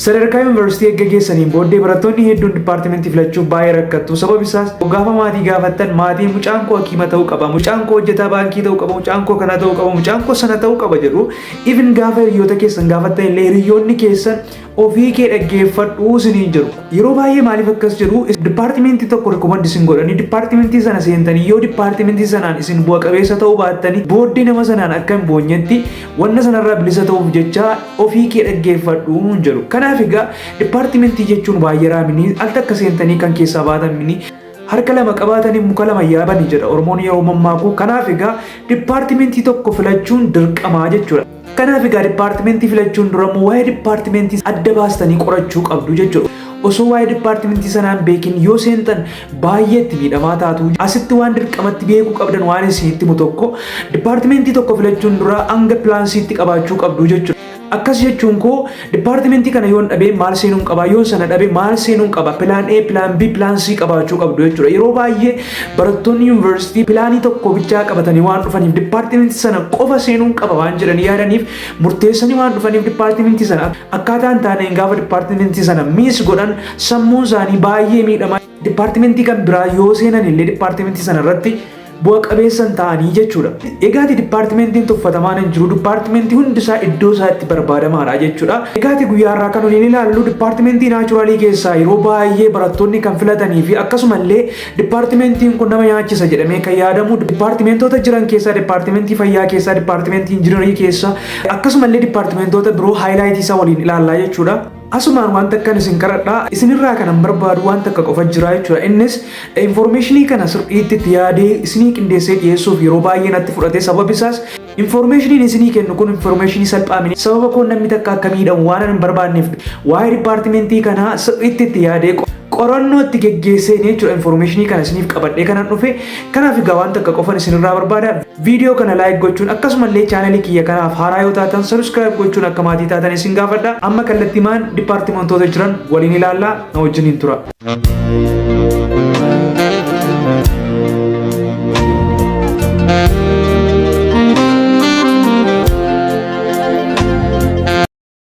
Sadarkaa yuunivarsiitii eegga geessaniin booddee barattoonni hedduun dipaartimentii filachuuf baay'ee rakkattu. Sababni isaas gaafa maatii gaafattan maatiin mucaan koo hakiima ta'uu qaba, mucaan koo hojjetaa baankii ta'uu qaba, mucaan koo kana ta'uu qaba, mucaan koo sana ta'uu qaba jedhu. Even gaafa hiriyoota keessan gaafattan illee hiriyoonni keessan ofii kee dhaggeeffadhuu isiniin jedhu. Yeroo baay'ee maaliif akkas jedhu dipaartimentii tokko rikoomandi isin godhanii dipaartimentii sana seentanii yoo dipaartimentii sanaan isin bu'a qabeessa ta'uu baattanii booddee nama sanaan akka hin boonyetti wanna sanarraa bilisa ta'uuf jecha ofii kee dhaggeeffadhuu jedhu. Kanaaf egaa dipaartimentii jechuun baay'ee raamini al takka seentanii kan keessaa baatan mini harka lama qabaatanii muka lama yaabanii jedha Oromoon yeroo mammaaku. Kanaaf egaa dipaartimentii tokko filachuun dirqamaa jechuudha. Kanaaf egaa dipaartimentii filachuun dura waa'ee dipaartimentii adda baastanii qorachuu qabdu jechuudha. Osoo waa'ee dipaartimentii sanaan beekin yoo seentan baay'ee itti miidhamaa taatu. Asitti waan dirqamatti beekuu qabdan waan isinitti himu tokko dipaartimentii tokko filachuun dura hanga pilaansiitti qabaachuu qabdu jechuudha. Akkas jechuun koo dipaartimentii kana yoon dhabee maal seenuun qaba, yoon sana dhabee maal seenuun qaba, pilaan A, pilaan B, pilaan C qabaachuu qabdu jechuudha. Yeroo baay'ee barattoonni yuunivarsiitii pilaanii tokko bichaa qabatanii waan dhufaniif dipaartimentii sana qofa seenuun qaba waan jedhanii yaadaniif murteessanii waan dhufaniif dipaartimentii sana akkaataan taaneen gaafa dipaartimentii sana miis godhan sammuun isaanii baay'ee miidhama. Dipaartimentii kan biraa yoo seenan illee dipaartimentii sana irratti bu'a qabeessan ta'anii jechuudha. Egaati dipaartimentiin tuffatamaan hin jiru, dipaartimentii hundisaa iddoo isaatti barbaadamaadha jechuudha. Egaati guyyaarraa kan waliin ilaallu dipaartimentii naachuraalii keessaa yeroo baay'ee barattoonni kan filatanii fi akkasumallee dipaartimentiin kun nama nyaachisa jedhamee kan yaadamu dipaartimentoota jiran keessaa dipaartimentii fayyaa keessaa, dipaartimentii injiinarii keessaa akkasumallee dipaartimentoota biroo haayilaayitii isaa waliin ilaallaa jechuudha. Asumaan wanta akkan isin kadhadhaa isinirraa kanan barbaadu wanta akka qofa jira jechuudha. Innis informationii kana sirriitti itti yaadee isinii qindeessee dhiyeessuuf yeroo baay'ee natti fudhate. Sababni isaas informationiin isinii kennu kun informationii salphaa miti. Sababa koo namni takka akka miidhamu waan hin barbaanneef waa'ee dipaartimentii kanaa sirriitti itti yaadee qorannoo itti geggeessee jechuudha. Informationii kana isiniif qabadhee kanan dhufe. Kanaaf egaa wanta akka qofan isinirraa barbaada. Viidiyoo kana laayik gochuun akkasumallee chaanalii kiyya kanaaf haaraa yoo taatan sabiskiraayib gochuun akka maatii taatan isin gaafadha. Amma kallattiimaan dipaartimentoota jiran waliin ilaallaa na wajjiniin tura.